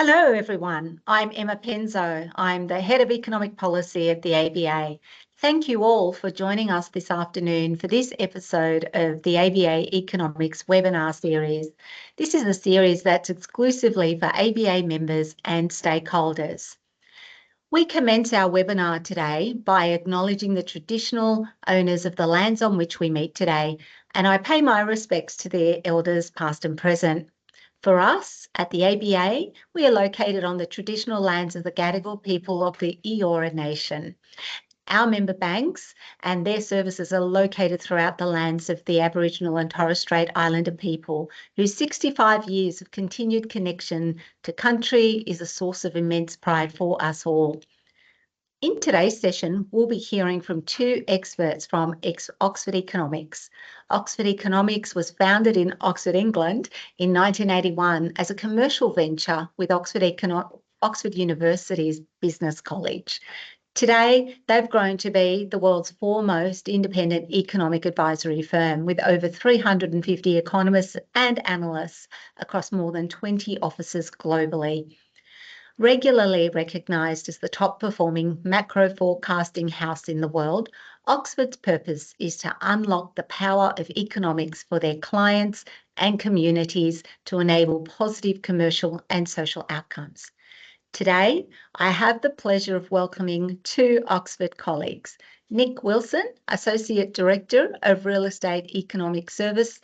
Hello, everyone. I'm Emma Penzo. I'm the Head of Economic Policy at the ABA. Thank you all for joining us this afternoon for this episode of the ABA Economics webinar series. This is a series that's exclusively for ABA members and stakeholders. We commence our webinar today by acknowledging the traditional owners of the lands on which we meet today, and I pay my respects to their elders past and present. For us at the ABA, we are located on the traditional lands of the Gadigal people of the Eora Nation. Our member banks and their services are located throughout the lands of the Aboriginal and Torres Strait Islander people, whose 65 years of continued connection to country is a source of immense pride for us all. In today's session, we'll be hearing from two experts from Oxford Economics. Oxford Economics was founded in Oxford, England in 1981 as a commercial venture with Oxford University's Business College. Today, they've grown to be the world's foremost independent economic advisory firm with over 350 economists and analysts across more than 20 offices globally. Regularly recognised as the top performing macro forecasting house in the world, Oxford's purpose is to unlock the power of economics for their clients and communities to enable positive commercial and social outcomes. Today, I have the pleasure of welcoming two Oxford colleagues, Nick Wilson, Associate Director of Real Estate Economic Service.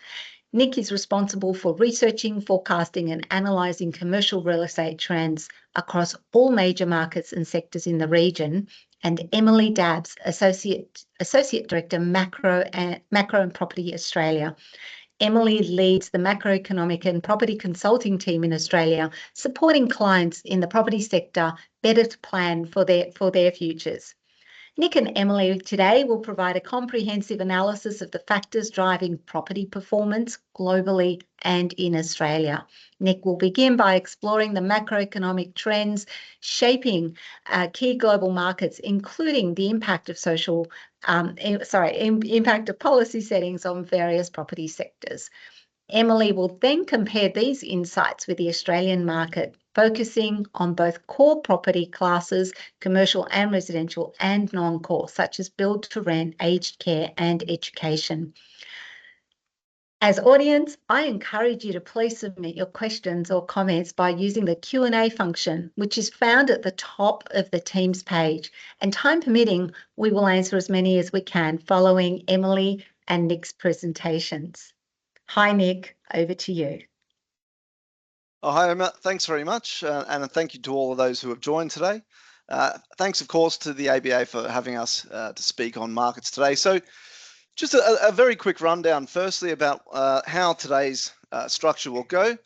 Nick is responsible for researching, forecasting and analysing commercial real estate trends across all major markets and sectors in the region, and Emily Dabbs, Associate Director, Macro and Property Australia. Emily leads the macroeconomic and property consulting team in Australia, supporting clients in the property sector better to plan for their futures. Nick and Emily today will provide a comprehensive analysis of the factors driving property performance globally and in Australia. Nick will begin by exploring the macroeconomic trends shaping key global markets, including the impact of impact of policy settings on various property sectors. Emily will then compare these insights with the Australian market, focusing on both core property classes, commercial and residential, and non-core, such as build to rent, aged care, and education. As audience, I encourage you to please submit your questions or comments by using the Q&A function, which is found at the top of the Teams page. And time permitting, we will answer as many as we can following Emily and Nick's presentations. Hi, Nick, over to you. Oh, hi, Emma. Thanks very much. And thank you to all of those who have joined today. Thanks, of course, to the ABA for having us to speak on markets today. So just a very quick rundown, firstly, about how today's structure will go.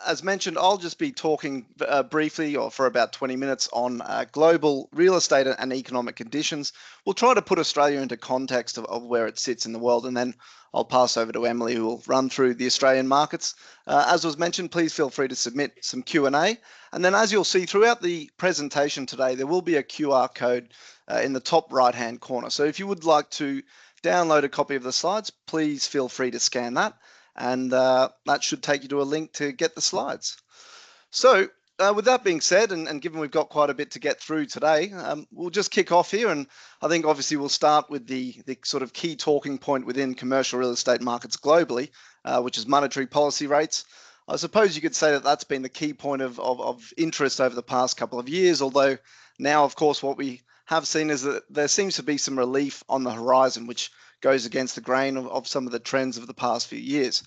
As mentioned, I'll just be talking briefly or for about 20 minutes on global real estate and economic conditions. We'll try to put Australia into context of where it sits in the world, and then I'll pass over to Emily, who will run through the Australian markets. As was mentioned, please feel free to submit some Q&A. And then as you'll see throughout the presentation today, there will be a QR code in the top right-hand corner. So if you would like to download a copy of the slides, please feel free to scan that. And that should take you to a link to get the slides. So with that being said, and given we've got quite a bit to get through today, we'll just kick off here. And I think obviously we'll start with the sort of key talking point within commercial real estate markets globally, which is monetary policy rates. I suppose you could say that that's been the key point of interest over the past couple of years, although now, of course, what we have seen is that there seems to be some relief on the horizon, which goes against the grain of some of the trends of the past few years.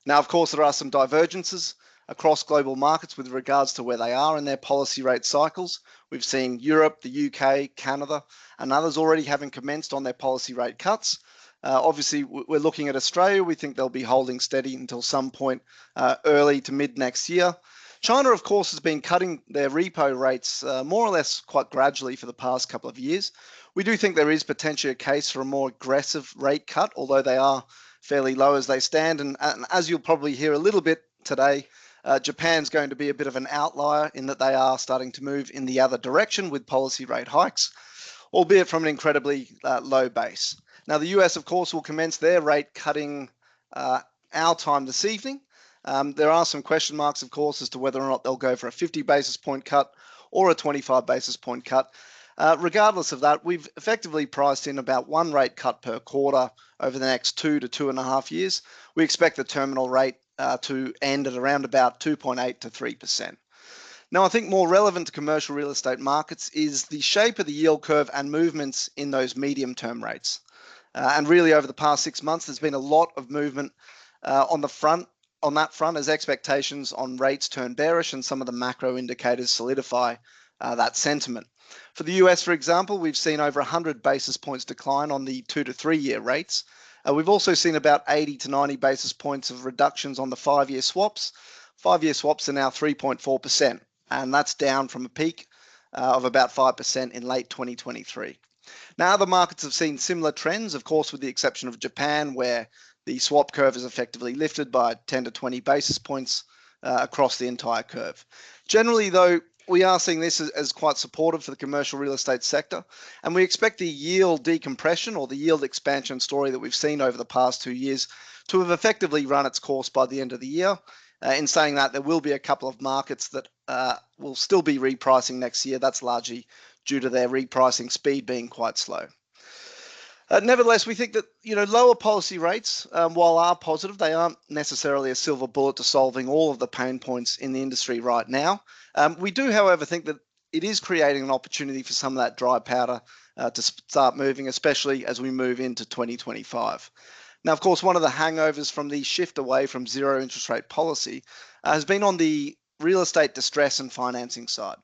Now, of course, there are some divergences across global markets with regards to where they are in their policy rate cycles. We've seen Europe, the UK, Canada, and others already having commenced on their policy rate cuts. Obviously, we're looking at Australia. We think they'll be holding steady until some point early to mid next year. China, of course, has been cutting their repo rates more or less quite gradually for the past couple of years. We do think there is potentially a case for a more aggressive rate cut, although they are fairly low as they stand. And as you'll probably hear a little bit today, Japan's going to be a bit of an outlier in that they are starting to move in the other direction with policy rate hikes, albeit from an incredibly low base. Now, the US, of course, will commence their rate cutting our time this evening. There are some question marks, of course, as to whether or not they'll go for a 50 basis point cut or a 25 basis point cut. Regardless of that, we've effectively priced in about one rate cut per quarter over the next 2 to 2.5 years. We expect the terminal rate to end at around about 2.8 to 3%. Now, I think more relevant to commercial real estate markets is the shape of the yield curve and movements in those medium-term rates. And really, over the past 6 months, there's been a lot of movement on that front as expectations on rates turn bearish and some of the macro indicators solidify that sentiment. For the US, for example, we've seen over 100 basis points decline on the 2 to 3 year rates. We've also seen about 80 to 90 basis points of reductions on the 5-year swaps. 5-year swaps are now 3.4%, and that's down from a peak of about 5% in late 2023. Now, other markets have seen similar trends, of course, with the exception of Japan, where the swap curve is effectively lifted by 10 to 20 basis points across the entire curve. Generally, though, we are seeing this as quite supportive for the commercial real estate sector, and we expect the yield decompression or the yield expansion story that we've seen over the past 2 years to have effectively run its course by the end of the year. In saying that, there will be a couple of markets that will still be repricing next year. That's largely due to their repricing speed being quite slow. Nevertheless, we think that lower policy rates, while are positive, they aren't necessarily a silver bullet to solving all of the pain points in the industry right now. We do, however, think that it is creating an opportunity for some of that dry powder to start moving, especially as we move into 2025. Now, of course, one of the hangovers from the shift away from zero interest rate policy has been on the real estate distress and financing side.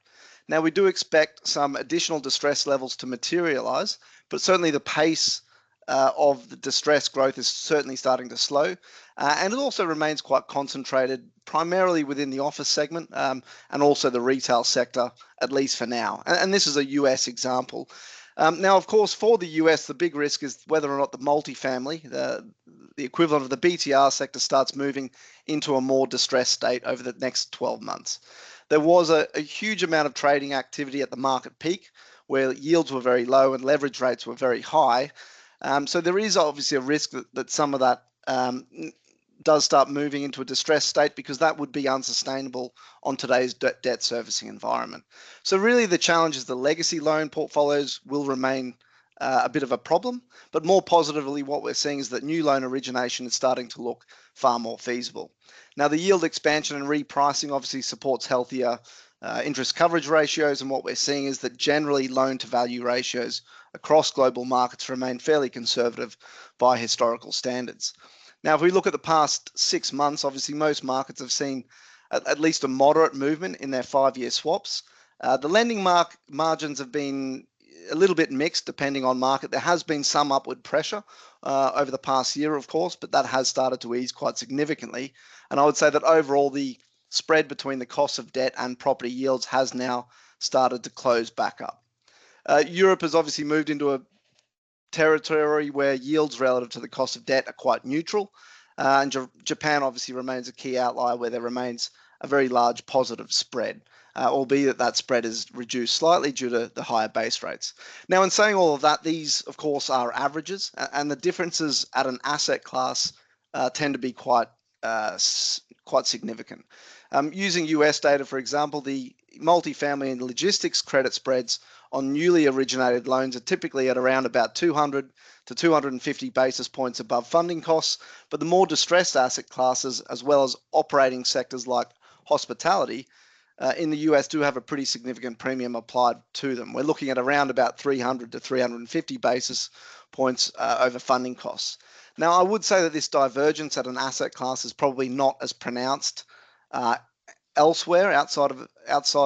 Now, we do expect some additional distress levels to materialize, but certainly the pace of the distress growth is certainly starting to slow. And it also remains quite concentrated primarily within the office segment and also the retail sector, at least for now. And this is a US example. Now, of course, for the US, the big risk is whether or not the multifamily, the equivalent of the BTR sector, starts moving into a more distressed state over the next 12 months. There was a huge amount of trading activity at the market peak where yields were very low and leverage rates were very high. So there is obviously a risk that some of that does start moving into a distressed state, because that would be unsustainable on today's debt servicing environment. So really the challenge is the legacy loan portfolios will remain a bit of a problem, but more positively what we're seeing is that new loan origination is starting to look far more feasible. Now, the yield expansion and repricing obviously supports healthier interest coverage ratios, and what we're seeing is that generally loan to value ratios across global markets remain fairly conservative by historical standards. Now, if we look at the past 6 months, obviously most markets have seen at least a moderate movement in their 5-year swaps. The lending margins have been a little bit mixed depending on market. There has been some upward pressure over the past year, of course, but that has started to ease quite significantly. And I would say that overall the spread between the cost of debt and property yields has now started to close back up. Europe has obviously moved into a territory where yields relative to the cost of debt are quite neutral. And Japan obviously remains a key outlier where there remains a very large positive spread, albeit that spread is reduced slightly due to the higher base rates. Now, in saying all of that, these, of course, are averages, and the differences at an asset class tend to be quite significant. Using US data, for example, the multifamily and logistics credit spreads on newly originated loans are typically at around about 200 to 250 basis points above funding costs, but the more distressed asset classes, as well as operating sectors like hospitality, in the US do have a pretty significant premium applied to them. We're looking at around about 300 to 350 basis points over funding costs. Now, I would say that this divergence at an asset class is probably not as pronounced elsewhere outside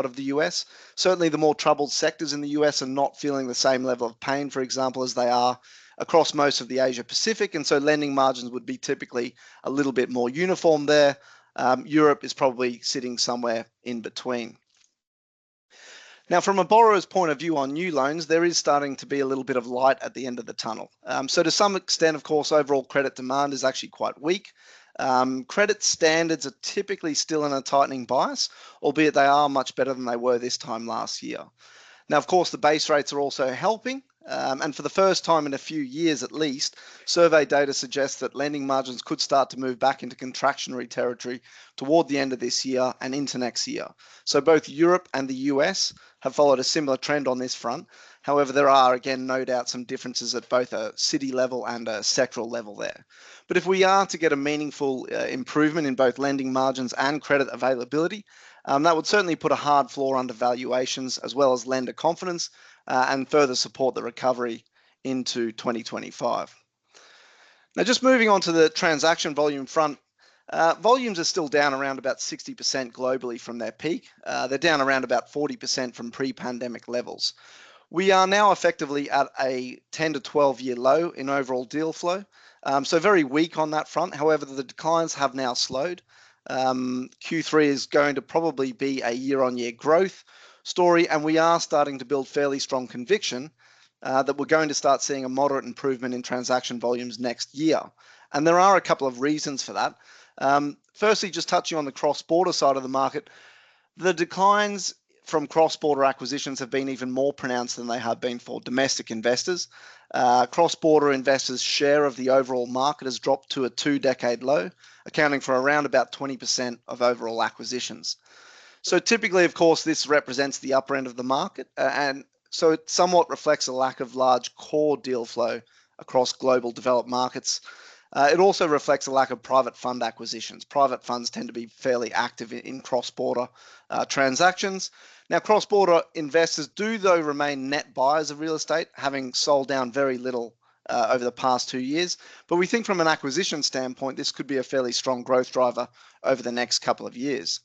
of the US. Certainly the more troubled sectors in the US are not feeling the same level of pain, for example, as they are across most of the Asia Pacific, and so lending margins would be typically a little bit more uniform there. Europe is probably sitting somewhere in between. Now, from a borrower's point of view on new loans, there is starting to be a little bit of light at the end of the tunnel. So to some extent, of course, overall credit demand is actually quite weak. Credit standards are typically still in a tightening bias, albeit they are much better than they were this time last year. Now, of course, the base rates are also helping, And for the first time in a few years at least, survey data suggests that lending margins could start to move back into contractionary territory toward the end of this year and into next year. So both Europe and the US have followed a similar trend on this front. However, there are, again, no doubt some differences at both a city level and a sectoral level there. But if we are to get a meaningful improvement in both lending margins and credit availability, that would certainly put a hard floor under valuations as well as lender confidence and further support the recovery into 2025. Now, just moving on to the transaction volume front, volumes are still down around about 60% globally from their peak. They're down around about 40% from pre-pandemic levels. We are now effectively at a 10 to 12 year low in overall deal flow. So very weak on that front. However, the declines have now slowed. Q3 is going to probably be a year-on-year growth story, and we are starting to build fairly strong conviction that we're going to start seeing a moderate improvement in transaction volumes next year. And there are a couple of reasons for that. Firstly, just touching on the cross-border side of the market, the declines from cross-border acquisitions have been even more pronounced than they have been for domestic investors. Cross-border investors' share of the overall market has dropped to a 2-decade low, accounting for around about 20% of overall acquisitions. So typically, of course, this represents the upper end of the market, and so it somewhat reflects a lack of large core deal flow across global developed markets. It also reflects a lack of private fund acquisitions. Private funds tend to be fairly active in cross-border transactions. Now, cross-border investors do, though, remain net buyers of real estate, having sold down very little over the past 2 years. But we think from an acquisition standpoint, this could be a fairly strong growth driver over the next couple of years.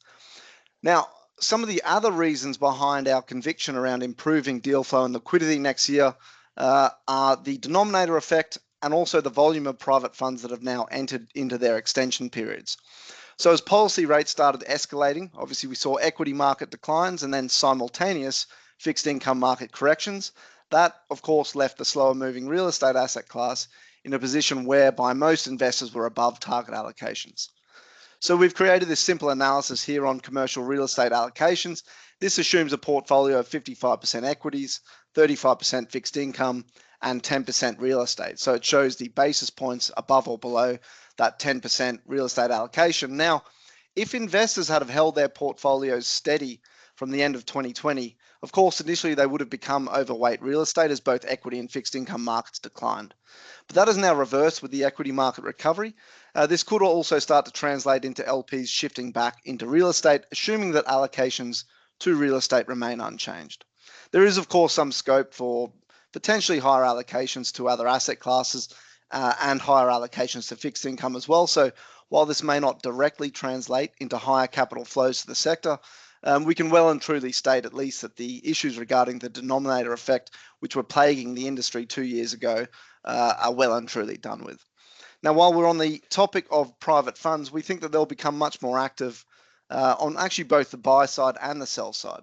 Now, some of the other reasons behind our conviction around improving deal flow and liquidity next year are the denominator effect and also the volume of private funds that have now entered into their extension periods. So as policy rates started escalating, obviously we saw equity market declines and then simultaneous fixed income market corrections. That, of course, left the slower moving real estate asset class in a position whereby most investors were above target allocations. So we've created this simple analysis here on commercial real estate allocations. This assumes a portfolio of 55% equities, 35% fixed income, and 10% real estate. So it shows the basis points above or below that 10% real estate allocation. Now, if investors had have held their portfolios steady from the end of 2020, of course, initially they would have become overweight real estate as both equity and fixed income markets declined. But that is now reversed with the equity market recovery. This could also start to translate into LPs shifting back into real estate, assuming that allocations to real estate remain unchanged. There is, of course, some scope for potentially higher allocations to other asset classes and higher allocations to fixed income as well. So while this may not directly translate into higher capital flows to the sector, we can well and truly state at least that the issues regarding the denominator effect, which were plaguing the industry 2 years ago, are well and truly done with. Now, while we're on the topic of private funds, we think that they'll become much more active on actually both the buy side and the sell side.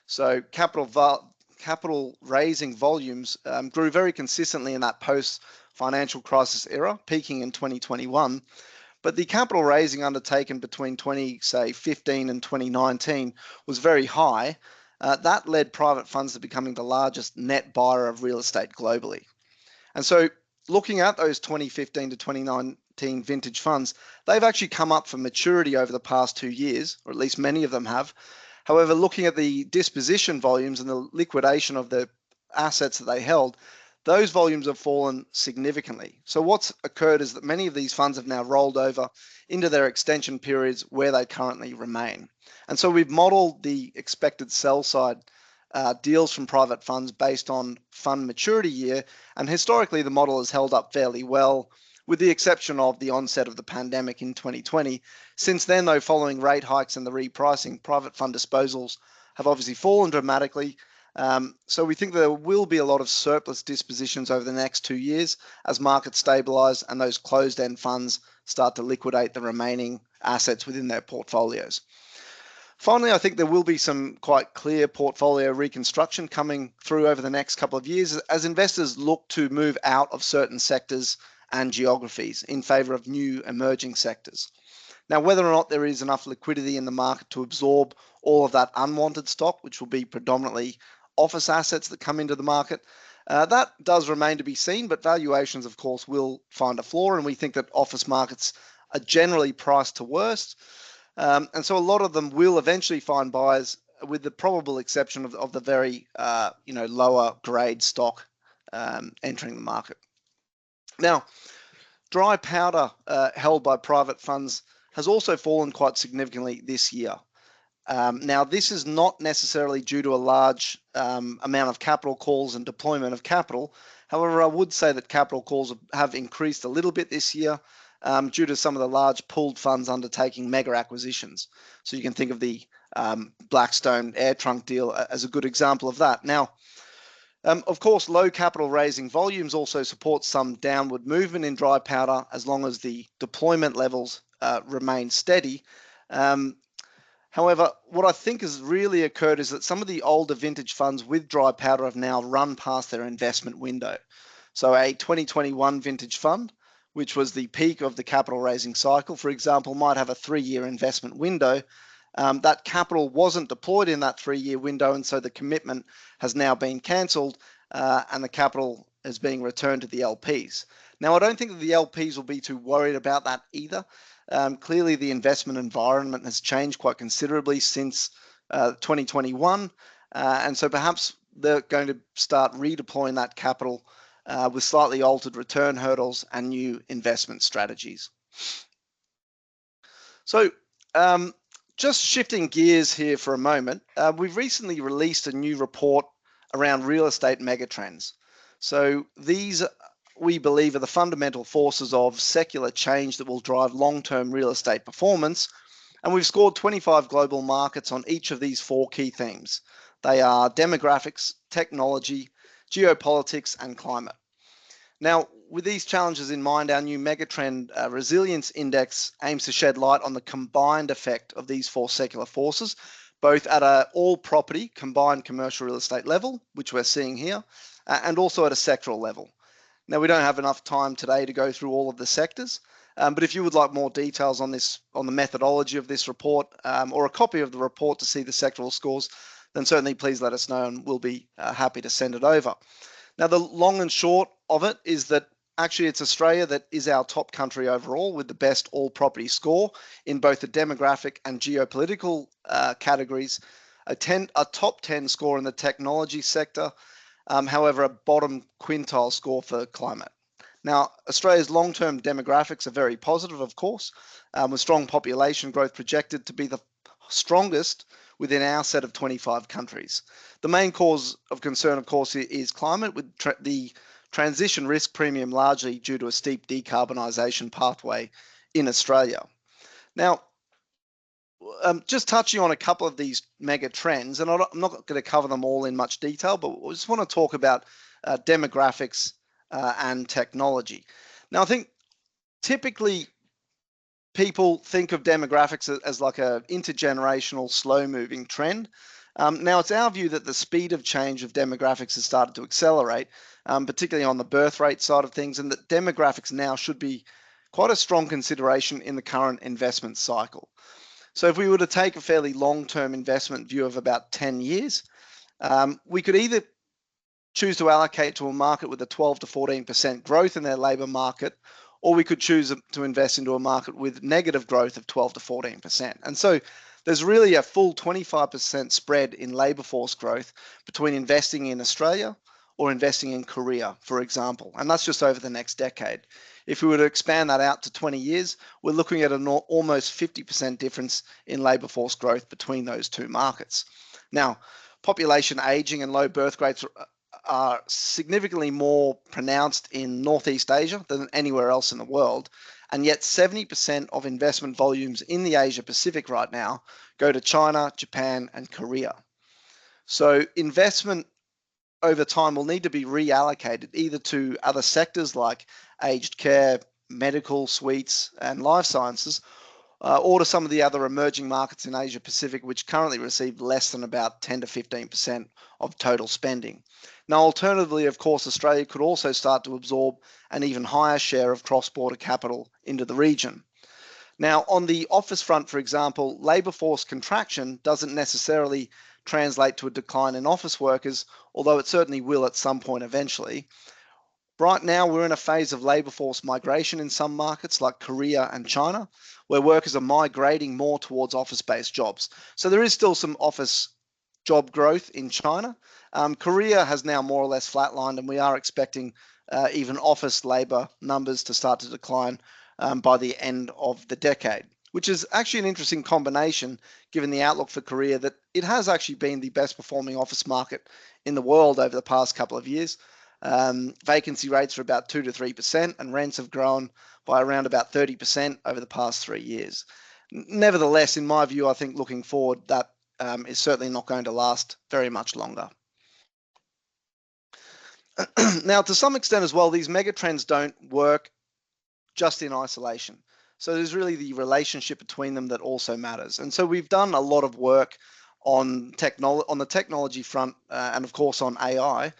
So capital raising volumes grew very consistently in that post-financial crisis era, peaking in 2021. But the capital raising undertaken between 2015 and 2019 was very high. That led private funds to becoming the largest net buyer of real estate globally. And so looking at those 2015 to 2019 vintage funds, they've actually come up for maturity over the past 2 years, or at least many of them have. However, looking at the disposition volumes and the liquidation of the assets that they held, those volumes have fallen significantly. So what's occurred is that many of these funds have now rolled over into their extension periods where they currently remain. And so we've modeled the expected sell side deals from private funds based on fund maturity year, and historically the model has held up fairly well, with the exception of the onset of the pandemic in 2020. Since then, though, following rate hikes and the repricing, private fund disposals have obviously fallen dramatically. So we think there will be a lot of surplus dispositions over the next 2 years as markets stabilize and those closed-end funds start to liquidate the remaining assets within their portfolios. Finally, I think there will be some quite clear portfolio reconstruction coming through over the next couple of years as investors look to move out of certain sectors and geographies in favor of new emerging sectors. Now, whether or not there is enough liquidity in the market to absorb all of that unwanted stock, which will be predominantly office assets that come into the market, That does remain to be seen, but valuations, of course, will find a floor, and we think that office markets are generally priced to worst. And so a lot of them will eventually find buyers, with the probable exception of the very lower grade stock entering the market. Now, dry powder held by private funds has also fallen quite significantly this year. Now, this is not necessarily due to a large amount of capital calls and deployment of capital. However, I would say that capital calls have increased a little bit this year due to some of the large pooled funds undertaking mega acquisitions. So you can think of the Blackstone air trunk deal as a good example of that. Now, of course, low capital raising volumes also support some downward movement in dry powder as long as the deployment levels remain steady. However, what I think has really occurred is that some of the older vintage funds with dry powder have now run past their investment window. So a 2021 vintage fund, which was the peak of the capital raising cycle, for example, might have a 3-year investment window. That capital wasn't deployed in that 3-year window, and so the commitment has now been cancelled and the capital is being returned to the LPs. Now, I don't think that the LPs will be too worried about that either. Clearly, the investment environment has changed quite considerably since 2021, and so perhaps they're going to start redeploying that capital with slightly altered return hurdles and new investment strategies. So just shifting gears here for a moment, we've recently released a new report around real estate megatrends. So these, we believe, are the fundamental forces of secular change that will drive long-term real estate performance. And we've scored 25 global markets on each of these 4 key themes. They are demographics, technology, geopolitics, and climate. Now, with these challenges in mind, our new Megatrend Resilience Index aims to shed light on the combined effect of these 4 secular forces, both at an all-property combined commercial real estate level, which we're seeing here, and also at a sectoral level. Now, we don't have enough time today to go through all of the sectors, but if you would like more details on this, on the methodology of this report, or a copy of the report to see the sectoral scores, then certainly please let us know and we'll be happy to send it over. Now, the long and short of it is that actually it's Australia that is our top country overall with the best all property score in both the demographic and geopolitical categories, a top 10 score in the technology sector, however, a bottom quintile score for climate. Now, Australia's long-term demographics are very positive, of course, with strong population growth projected to be the strongest within our set of 25 countries. The main cause of concern, of course, is climate, with the transition risk premium largely due to a steep decarbonisation pathway in Australia. Now, just touching on a couple of these mega trends, and I'm not going to cover them all in much detail, but I just want to talk about demographics and technology. Now, I think typically people think of demographics as like an intergenerational, slow-moving trend. Now, it's our view that the speed of change of demographics has started to accelerate, particularly on the birth rate side of things, and that demographics now should be quite a strong consideration in the current investment cycle. So if we were to take a fairly long-term investment view of about 10 years, we could either choose to allocate to a market with a 12 to 14% growth in their labour market, or we could choose to invest into a market with negative growth of 12 to 14%. And so there's really a full 25% spread in labour force growth between investing in Australia or investing in Korea, for example, and that's just over the next decade. If we were to expand that out to 20 years, we're looking at an almost 50% difference in labour force growth between those 2 markets. Now, population ageing and low birth rates are significantly more pronounced in Northeast Asia than anywhere else in the world, and yet 70% of investment volumes in the Asia Pacific right now go to China, Japan, and Korea. So investment over time will need to be reallocated either to other sectors like aged care, medical suites, and life sciences, or to some of the other emerging markets in Asia Pacific, which currently receive less than about 10 to 15% of total spending. Now, alternatively, of course, Australia could also start to absorb an even higher share of cross-border capital into the region. Now, on the office front, for example, labour force contraction doesn't necessarily translate to a decline in office workers, although it certainly will at some point eventually. Right now, we're in a phase of labour force migration in some markets like Korea and China, where workers are migrating more towards office-based jobs. So there is still some office job growth in China. Korea has now more or less flatlined, and we are expecting even office labour numbers to start to decline by the end of the decade, which is actually an interesting combination given the outlook for Korea that it has actually been the best performing office market in the world over the past couple of years. Vacancy rates are about 2 to 3%, and rents have grown by around about 30% over the past 3 years. Nevertheless, in my view, I think looking forward, that is certainly not going to last very much longer. Now, to some extent as well, these megatrends don't work just in isolation. So there's really the relationship between them that also matters. And so we've done a lot of work on the technology front and of course on AI.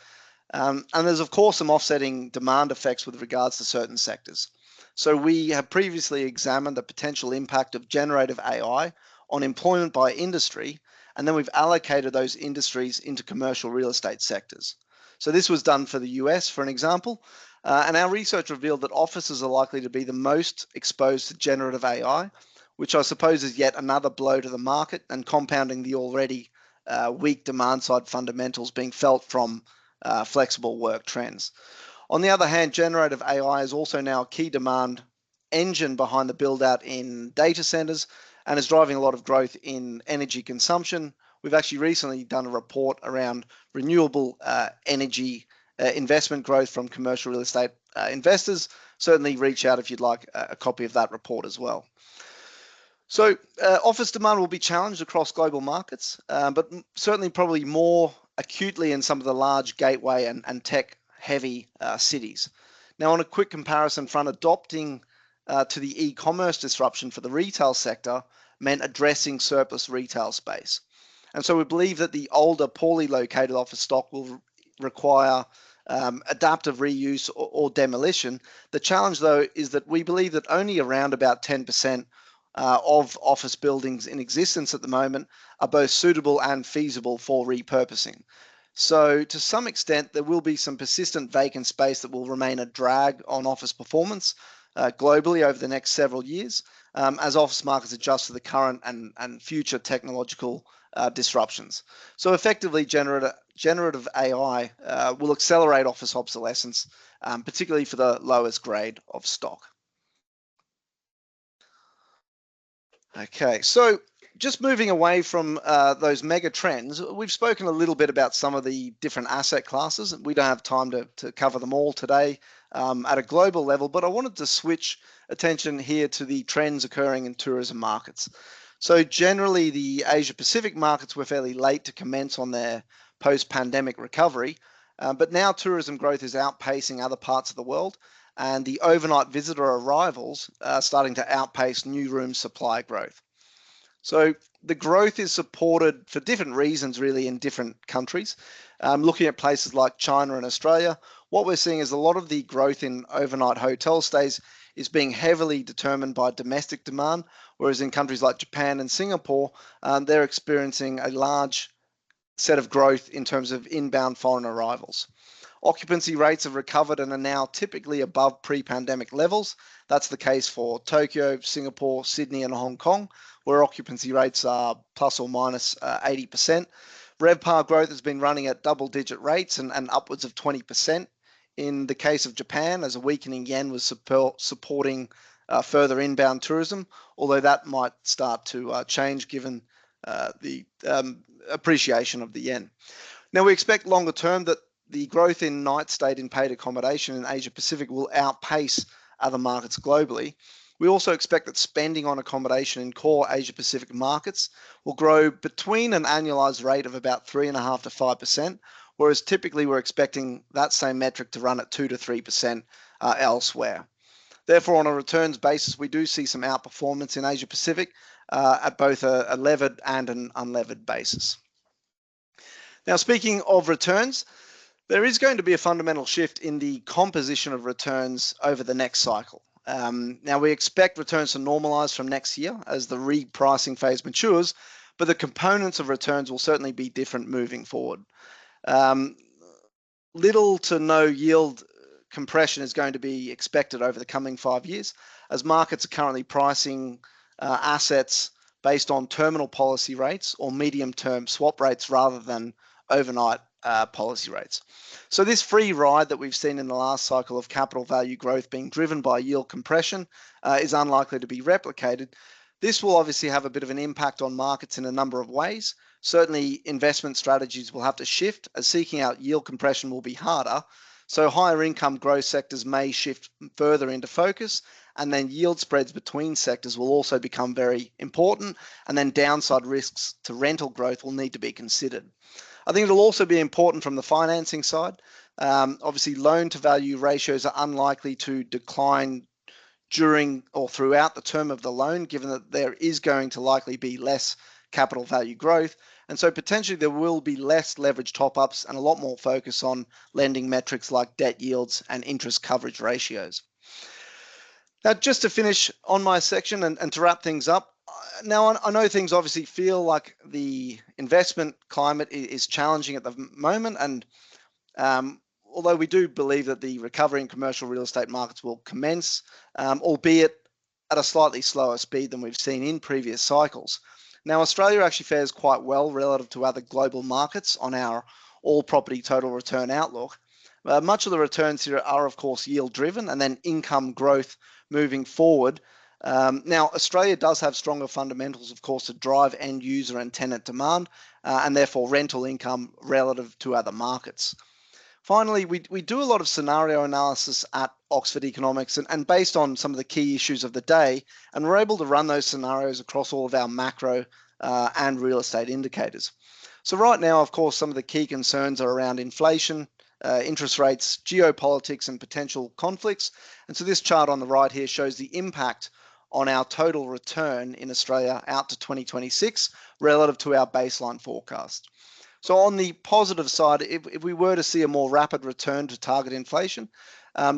And there's of course some offsetting demand effects with regards to certain sectors. So we have previously examined the potential impact of generative AI on employment by industry, and then we've allocated those industries into commercial real estate sectors. So this was done for the US, for an example, and our research revealed that offices are likely to be the most exposed to generative AI, which I suppose is yet another blow to the market and compounding the already weak demand side fundamentals being felt from flexible work trends. On the other hand, generative AI is also now a key demand engine behind the build out in data centers and is driving a lot of growth in energy consumption. We've actually recently done a report around renewable energy investment growth from commercial real estate investors. Certainly reach out if you'd like a copy of that report as well. So office demand will be challenged across global markets, but certainly probably more acutely in some of the large gateway and tech-heavy cities. Now, on a quick comparison front, adopting to the e-commerce disruption for the retail sector meant addressing surplus retail space. And so we believe that the older, poorly located office stock will require adaptive reuse or demolition. The challenge, though, is that we believe that only around about 10% of office buildings in existence at the moment are both suitable and feasible for repurposing. So to some extent, there will be some persistent vacant space that will remain a drag on office performance globally over the next several years as office markets adjust to the current and future technological disruptions. So effectively, generative AI will accelerate office obsolescence, particularly for the lowest grade of stock. Okay, so just moving away from those mega trends, we've spoken a little bit about some of the different asset classes. We don't have time to cover them all today at a global level, but I wanted to switch attention here to the trends occurring in tourism markets. So generally, the Asia-Pacific markets were fairly late to commence on their post-pandemic recovery, but now tourism growth is outpacing other parts of the world, and the overnight visitor arrivals are starting to outpace new room supply growth. So the growth is supported for different reasons, really, in different countries. Looking at places like China and Australia, what we're seeing is a lot of the growth in overnight hotel stays is being heavily determined by domestic demand, whereas in countries like Japan and Singapore, they're experiencing a large set of growth in terms of inbound foreign arrivals. Occupancy rates have recovered and are now typically above pre-pandemic levels. That's the case for Tokyo, Singapore, Sydney, and Hong Kong, where occupancy rates are plus or minus 80%. RevPAR growth has been running at double-digit rates and upwards of 20%. In the case of Japan, as a weakening yen was supporting further inbound tourism, although that might start to change given the appreciation of the yen. Now, we expect longer term that the growth in night stay in paid accommodation in Asia Pacific will outpace other markets globally. We also expect that spending on accommodation in core Asia Pacific markets will grow between an annualized rate of about 3.5% to 5%, whereas typically we're expecting that same metric to run at 2 to 3% elsewhere. Therefore, on a returns basis, we do see some outperformance in Asia Pacific at both a levered and an unlevered basis. Now, speaking of returns, there is going to be a fundamental shift in the composition of returns over the next cycle. Now, we expect returns to normalize from next year as the repricing phase matures, but the components of returns will certainly be different moving forward. Little to no yield compression is going to be expected over the coming 5 years, as markets are currently pricing assets based on terminal policy rates or medium-term swap rates rather than overnight policy rates. So this free ride that we've seen in the last cycle of capital value growth being driven by yield compression is unlikely to be replicated. This will obviously have a bit of an impact on markets in a number of ways. Certainly, investment strategies will have to shift, as seeking out yield compression will be harder. So higher income growth sectors may shift further into focus, and then yield spreads between sectors will also become very important, and then downside risks to rental growth will need to be considered. I think it'll also be important from the financing side. Obviously, loan to value ratios are unlikely to decline during or throughout the term of the loan, given that there is going to likely be less capital value growth. And so potentially there will be less leverage top-ups and a lot more focus on lending metrics like debt yields and interest coverage ratios. Now, just to finish on my section and to wrap things up, now I know things obviously feel like the investment climate is challenging at the moment, and although we do believe that the recovery in commercial real estate markets will commence, albeit at a slightly slower speed than we've seen in previous cycles. Now, Australia actually fares quite well relative to other global markets on our all property total return outlook. Much of the returns here are, of course, yield driven and then income growth moving forward. Now, Australia does have stronger fundamentals, of course, to drive end user and tenant demand and therefore rental income relative to other markets. Finally, we do a lot of scenario analysis at Oxford Economics and based on some of the key issues of the day, and we're able to run those scenarios across all of our macro and real estate indicators. So right now, of course, some of the key concerns are around inflation, interest rates, geopolitics, and potential conflicts. And so this chart on the right here shows the impact on our total return in Australia out to 2026 relative to our baseline forecast. So on the positive side, if we were to see a more rapid return to target inflation,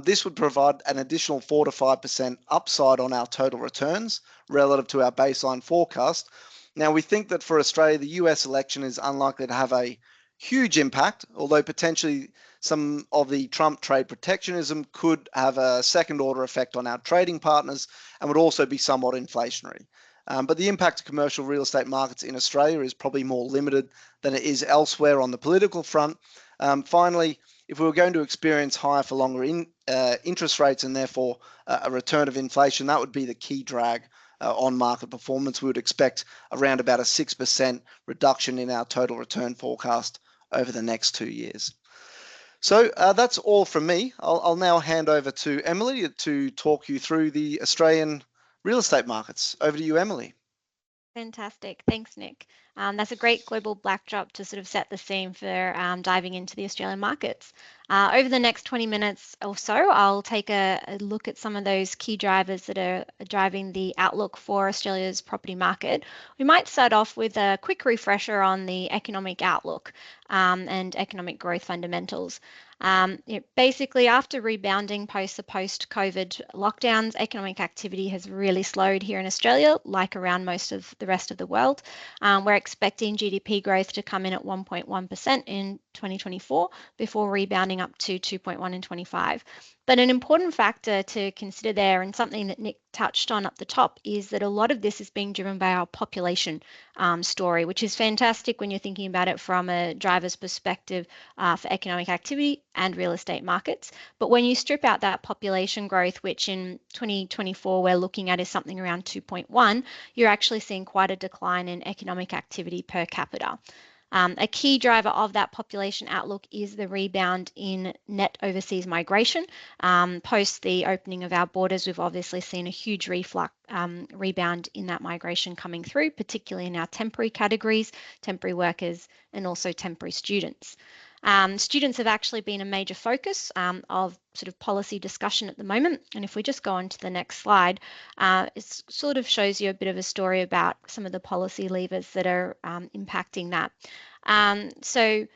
this would provide an additional 4 to 5% upside on our total returns relative to our baseline forecast. Now, we think that for Australia, the US election is unlikely to have a huge impact, although potentially some of the Trump trade protectionism could have a second order effect on our trading partners and would also be somewhat inflationary. But the impact of commercial real estate markets in Australia is probably more limited than it is elsewhere on the political front. Finally, if we were going to experience higher for longer interest rates and therefore a return of inflation, that would be the key drag on market performance. We would expect around about a 6% reduction in our total return forecast over the next 2 years. So that's all from me. I'll now hand over to Emily to talk you through the Australian real estate markets. Over to you, Emily. Fantastic. Thanks, Nick. That's a great global backdrop to sort of set the scene for diving into the Australian markets. Over the next 20 minutes or so, I'll take a look at some of those key drivers that are driving the outlook for Australia's property market. We might start off with a quick refresher on the economic outlook and economic growth fundamentals. Basically, after rebounding post the post-COVID lockdowns, economic activity has really slowed here in Australia, like around most of the rest of the world. We're expecting GDP growth to come in at 1.1% in 2024 before rebounding up to 2.1 in 25. But an important factor to consider there, and something that Nick touched on up the top, is that a lot of this is being driven by our population story, which is fantastic when you're thinking about it from a driver's perspective for economic activity and real estate markets. But when you strip out that population growth, which in 2024 we're looking at is something around 2.1, you're actually seeing quite a decline in economic activity per capita. A key driver of that population outlook is the rebound in net overseas migration. Post the opening of our borders, we've obviously seen a huge rebound in that migration coming through, particularly in our temporary categories, temporary workers, and also temporary students. Students have actually been a major focus of sort of policy discussion at the moment. And if we just go on to the next slide, it sort of shows you a bit of a story about some of the policy levers that are impacting that. So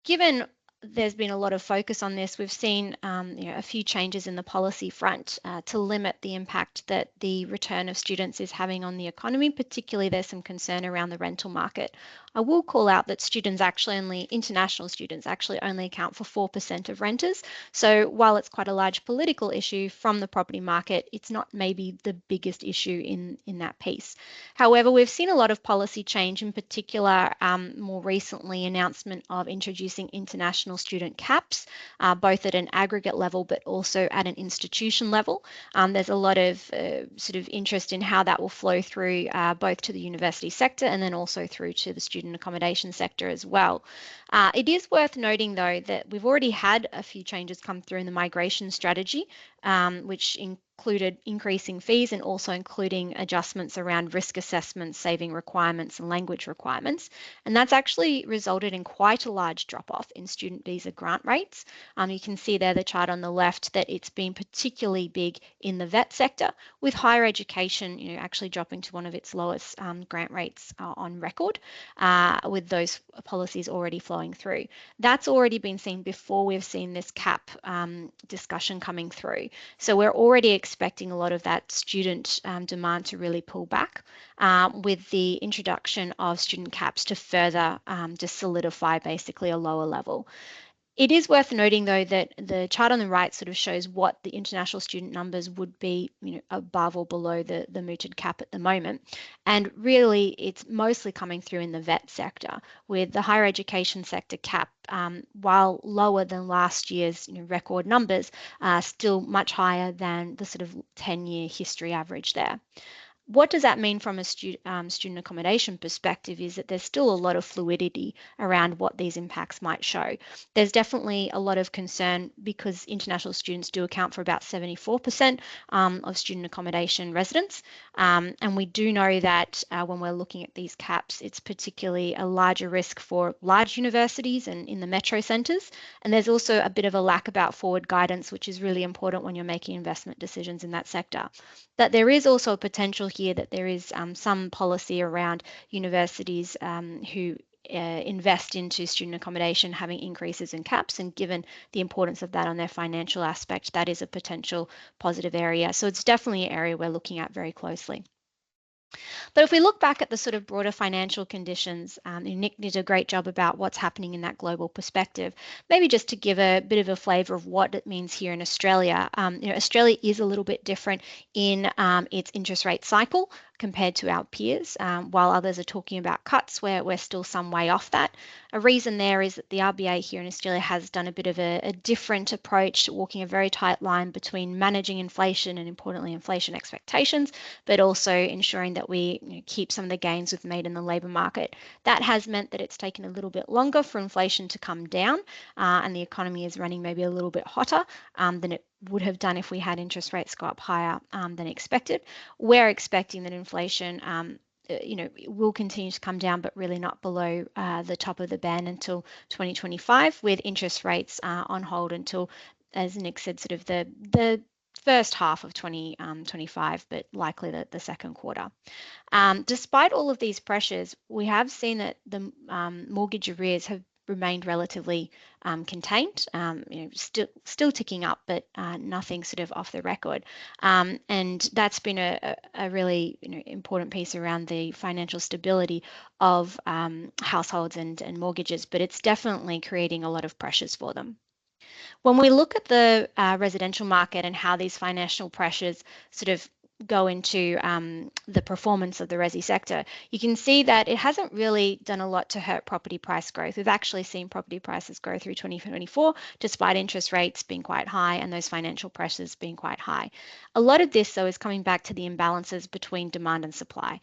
given there's been a lot of focus on this. We've seen a few changes in the policy front to limit the impact that the return of students is having on the economy. Particularly, there's some concern around the rental market. I will call out that international students actually only account for 4% of renters. So while it's quite a large political issue from the property market, it's not maybe the biggest issue in that piece. However, we've seen a lot of policy change, in particular, more recently, announcement of introducing international student caps, both at an aggregate level but also at an institution level. There's a lot of sort of interest in how that will flow through both to the university sector and then also through to the student accommodation sector as well. It is worth noting, though, that we've already had a few changes come through in the migration strategy, which included increasing fees and also including adjustments around risk assessments, saving requirements and language requirements. And that's actually resulted in quite a large drop-off in student visa grant rates. You can see there the chart on the left that it's been particularly big in the vet sector, with higher education actually dropping to one of its lowest grant rates on record, with those policies already flowing through. That's already been seen before we've seen this cap discussion coming through. So we're already expecting a lot of that student demand to really pull back with the introduction of student caps to further just solidify basically a lower level. It is worth noting, though, that the chart on the right sort of shows what the international student numbers would be, above or below the mooted cap at the moment. And really, it's mostly coming through in the vet sector, with the higher education sector cap, while lower than last year's record numbers, still much higher than the sort of 10-year history average there. What does that mean from a student accommodation perspective is that there's still a lot of fluidity around what these impacts might show. There's definitely a lot of concern because international students do account for about 74% of student accommodation residents. And we do know that when we're looking at these caps, it's particularly a larger risk for large universities and in the metro centres. And there's also a bit of a lack about forward guidance, which is really important when you're making investment decisions in that sector. That there is also a potential here that there is some policy around universities who invest into student accommodation having increases in caps, and given the importance of that on their financial aspect, that is a potential positive area. So it's definitely an area we're looking at very closely. But if we look back at the sort of broader financial conditions, Nick did a great job about what's happening in that global perspective. Maybe just to give a bit of a flavour of what it means here in Australia. Australia is a little bit different in its interest rate cycle compared to our peers. While others are talking about cuts, we're still some way off that. A reason there is that the RBA here in Australia has done a bit of a different approach, walking a very tight line between managing inflation and, importantly, inflation expectations, but also ensuring that we keep some of the gains we've made in the labour market. That has meant that it's taken a little bit longer for inflation to come down, and the economy is running maybe a little bit hotter than it would have done if we had interest rates go up higher than expected. We're expecting that inflation will continue to come down, but really not below the top of the band until 2025, with interest rates on hold until, as Nick said, sort of the first half of 2025, but likely the second quarter. Despite all of these pressures, we have seen that the mortgage arrears have remained relatively contained, still ticking up, but nothing sort of off the record. And that's been a really important piece around the financial stability of households and mortgages, but it's definitely creating a lot of pressures for them. When we look at the residential market and how these financial pressures sort of go into the performance of the resi sector, you can see that it hasn't really done a lot to hurt property price growth. We've actually seen property prices grow through 2024, despite interest rates being quite high and those financial pressures being quite high. A lot of this, though, is coming back to the imbalances between demand and supply.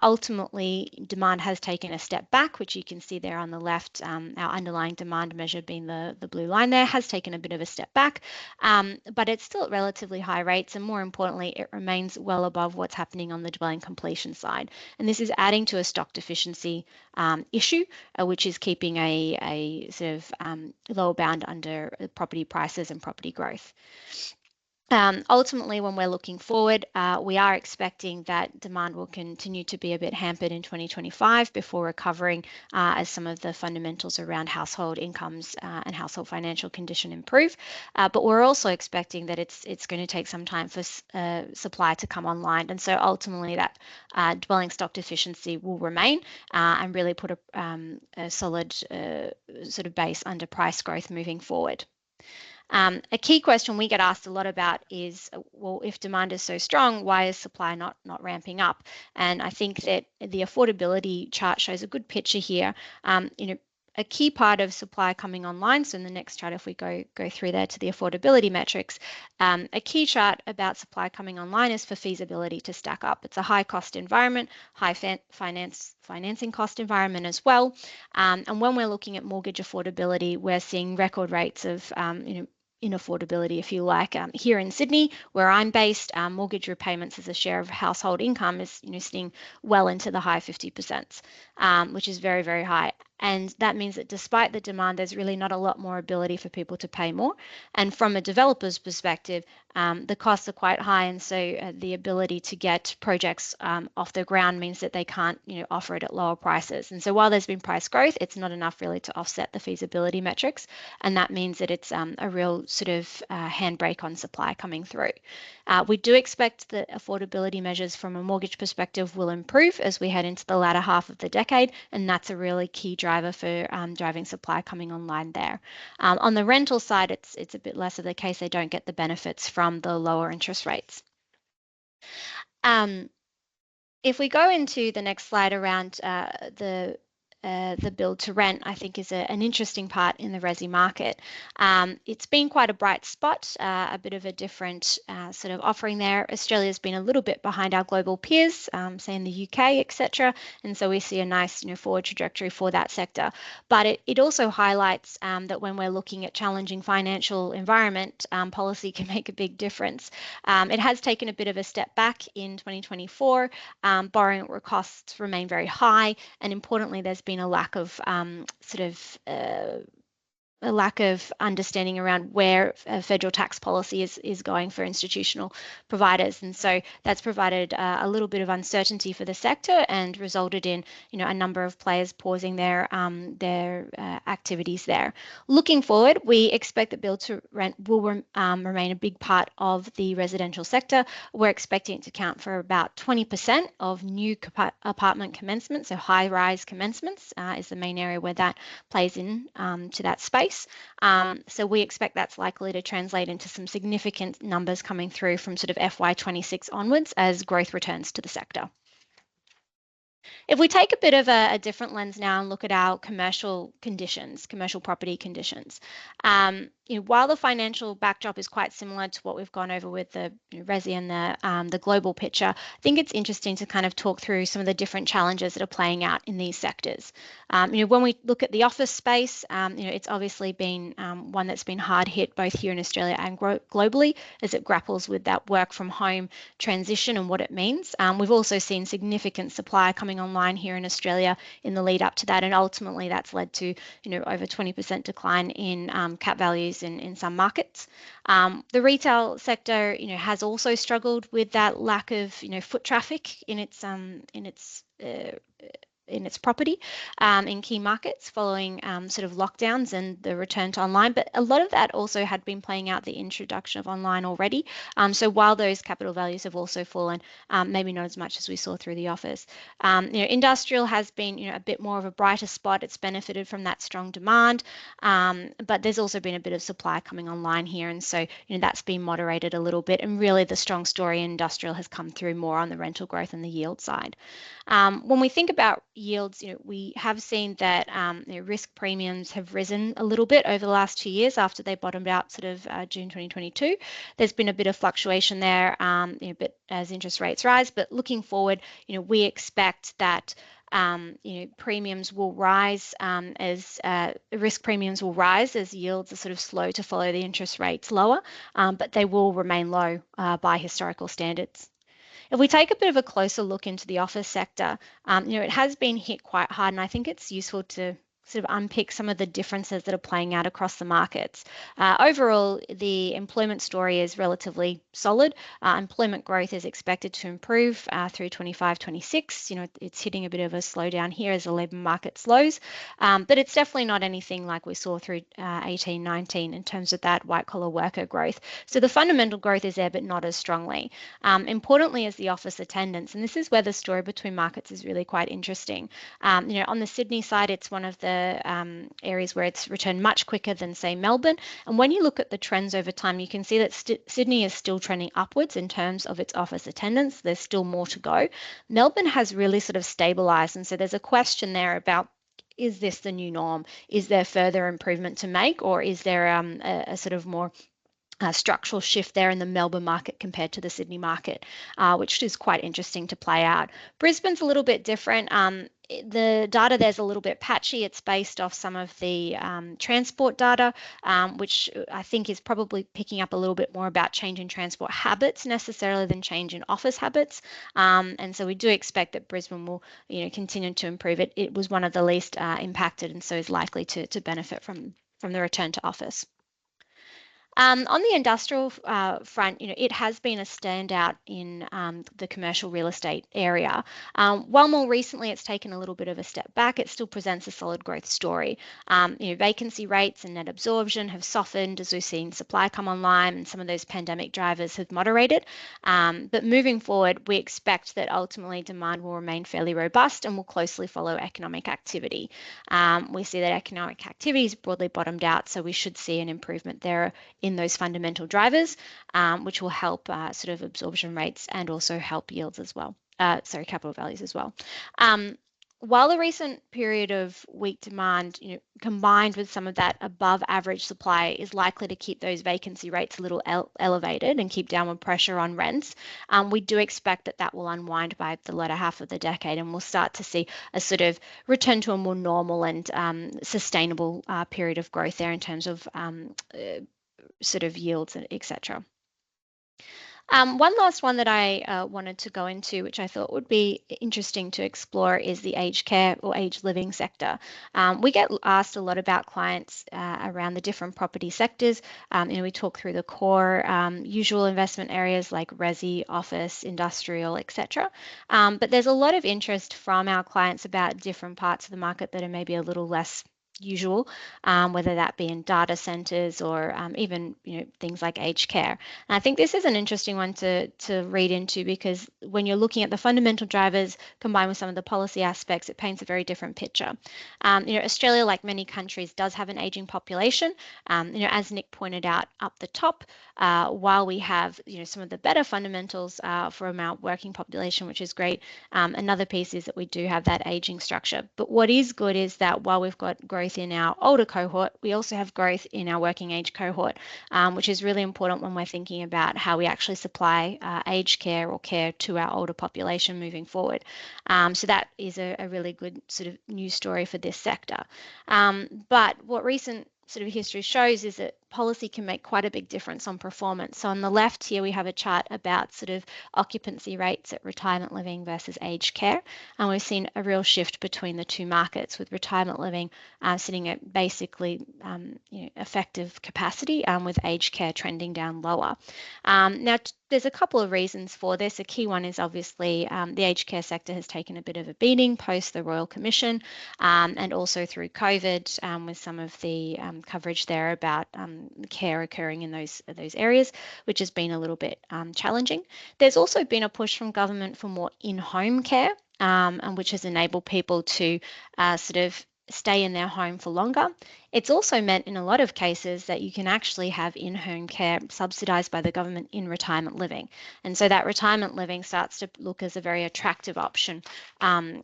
Ultimately, demand has taken a step back, which you can see there on the left. Our underlying demand measure, being the blue line there, has taken a bit of a step back, but it's still at relatively high rates, and more importantly, it remains well above what's happening on the dwelling completion side. And this is adding to a stock deficiency issue, which is keeping a sort of lower bound under property prices and property growth. Ultimately, when we're looking forward, we are expecting that demand will continue to be a bit hampered in 2025 before recovering as some of the fundamentals around household incomes and household financial condition improve. But we're also expecting that it's going to take some time for supply to come online. And so ultimately that dwelling stock deficiency will remain and really put a solid sort of base under price growth moving forward. A key question we get asked a lot about is, well, if demand is so strong, why is supply not ramping up? And I think that the affordability chart shows a good picture here. A key part of supply coming online, so in the next chart, if we go through there to the affordability metrics, a key chart about supply coming online is for feasibility to stack up. It's a high cost environment, high financing cost environment as well. And when we're looking at mortgage affordability, we're seeing record rates of inaffordability, if you like. Here in Sydney, where I'm based, mortgage repayments as a share of household income is sitting well into the high 50%, which is very, very high. And that means that despite the demand, there's really not a lot more ability for people to pay more. And from a developer's perspective, the costs are quite high, and so the ability to get projects off the ground means that they can't offer it at lower prices. And so while there's been price growth, it's not enough really to offset the feasibility metrics, and that means that it's a real sort of handbrake on supply coming through. We do expect that affordability measures from a mortgage perspective will improve as we head into the latter half of the decade, and that's a really key driver for driving supply coming online there. On the rental side, it's a bit less of the case. They don't get the benefits from the lower interest rates. If we go into the next slide around the build to rent, I think is an interesting part in the resi market. It's been quite a bright spot, a bit of a different sort of offering there. Australia's been a little bit behind our global peers, say in the UK, etc. And so we see a nice forward trajectory for that sector. But it also highlights that when we're looking at challenging financial environment, policy can make a big difference. It has taken a bit of a step back in 2024. Borrowing costs remain very high, and importantly, there's been a lack of a lack of understanding around where federal tax policy is going for institutional providers. And so that's provided a little bit of uncertainty for the sector and resulted in a number of players pausing their activities there. Looking forward, we expect that build to rent will remain a big part of the residential sector. We're expecting it to account for about 20% of new apartment commencements, so high-rise commencements is the main area where that plays in to that space. So we expect that's likely to translate into some significant numbers coming through from sort of FY26 onwards as growth returns to the sector. If we take a bit of a different lens now and look at our commercial conditions, commercial property conditions, while the financial backdrop is quite similar to what we've gone over with the resi and the global picture, I think it's interesting to kind of talk through some of the different challenges that are playing out in these sectors. When we look at the office space, it's obviously been one that's been hard hit both here in Australia and globally as it grapples with that work from home transition and what it means. We've also seen significant supply coming online here in Australia in the lead up to that, and ultimately that's led to over 20% decline in cap values in some markets. The retail sector, has also struggled with that lack of, foot traffic in its property in key markets following sort of lockdowns and the return to online. But a lot of that also had been playing out the introduction of online already. So while those capital values have also fallen, maybe not as much as we saw through the office. Industrial has been a bit more of a brighter spot. It's benefited from that strong demand, but there's also been a bit of supply coming online here. And so that's been moderated a little bit. And really the strong story in industrial has come through more on the rental growth and the yield side. When we think about yields, we have seen that risk premiums have risen a little bit over the last 2 years after they bottomed out sort of June 2022. There's been a bit of fluctuation there, but as interest rates rise. But looking forward, we expect that premiums will rise as risk premiums will rise as yields are sort of slow to follow the interest rates lower, but they will remain low by historical standards. If we take a bit of a closer look into the office sector, it has been hit quite hard, and I think it's useful to sort of unpick some of the differences that are playing out across the markets. Overall, the employment story is relatively solid. Employment growth is expected to improve through 25-26. It's hitting a bit of a slowdown here as the labour market slows, but it's definitely not anything like we saw through 18-19 in terms of that white-collar worker growth. So the fundamental growth is there, but not as strongly. Importantly is the office attendance, and this is where the story between markets is really quite interesting. On the Sydney side, it's one of the areas where it's returned much quicker than, say, Melbourne. And when you look at the trends over time, you can see that Sydney is still trending upwards in terms of its office attendance. There's still more to go. Melbourne has really sort of stabilised, and so there's a question there about, is this the new norm? Is there further improvement to make, or is there a sort of more structural shift there in the Melbourne market compared to the Sydney market, which is quite interesting to play out. Brisbane's a little bit different. The data there's a little bit patchy. It's based off some of the transport data, which I think is probably picking up a little bit more about change in transport habits necessarily than change in office habits. And so we do expect that Brisbane will, continue to improve. It was one of the least impacted, and so is likely to benefit from the return to office. On the industrial front, it has been a standout in the commercial real estate area. While more recently it's taken a little bit of a step back, it still presents a solid growth story. Vacancy rates and net absorption have softened as we've seen supply come online, and some of those pandemic drivers have moderated. But moving forward, we expect that ultimately demand will remain fairly robust and will closely follow economic activity. We see that economic activity is broadly bottomed out, so we should see an improvement there in those fundamental drivers, which will help sort of absorption rates and also help yields as well. Capital values as well. While the recent period of weak demand, combined with some of that above average supply is likely to keep those vacancy rates a little elevated and keep downward pressure on rents, we do expect that will unwind by the latter half of the decade, and we'll start to see a sort of return to a more normal and sustainable period of growth there in terms of sort of yields, etc. One last one that I wanted to go into, which I thought would be interesting to explore, is the aged care or aged living sector. We get asked a lot about clients around the different property sectors. We talk through the core usual investment areas like resi, office, industrial, etc. But there's a lot of interest from our clients about different parts of the market that are maybe a little less usual, whether that be in data centers or even things like aged care. And I think this is an interesting one to read into, because when you're looking at the fundamental drivers combined with some of the policy aspects, it paints a very different picture. Australia, like many countries, does have an aging population. As Nick pointed out up the top, while we have some of the better fundamentals from our working population, which is great, another piece is that we do have that aging structure. But what is good is that while we've got growth in our older cohort, we also have growth in our working age cohort, which is really important when we're thinking about how we actually supply aged care or care to our older population moving forward. So that is a really good sort of news story for this sector. But what recent sort of history shows is that policy can make quite a big difference on performance. So on the left here, we have a chart about sort of occupancy rates at retirement living versus aged care. And we've seen a real shift between the two markets, with retirement living sitting at basically effective capacity, with aged care trending down lower. Now, there's a couple of reasons for this. A key one is obviously the aged care sector has taken a bit of a beating post the Royal Commission, and also through COVID, with some of the coverage there about care occurring in those areas, which has been a little bit challenging. There's also been a push from government for more in-home care, and which has enabled people to sort of stay in their home for longer. It's also meant in a lot of cases that you can actually have in-home care subsidised by the government in retirement living. And so that retirement living starts to look as a very attractive option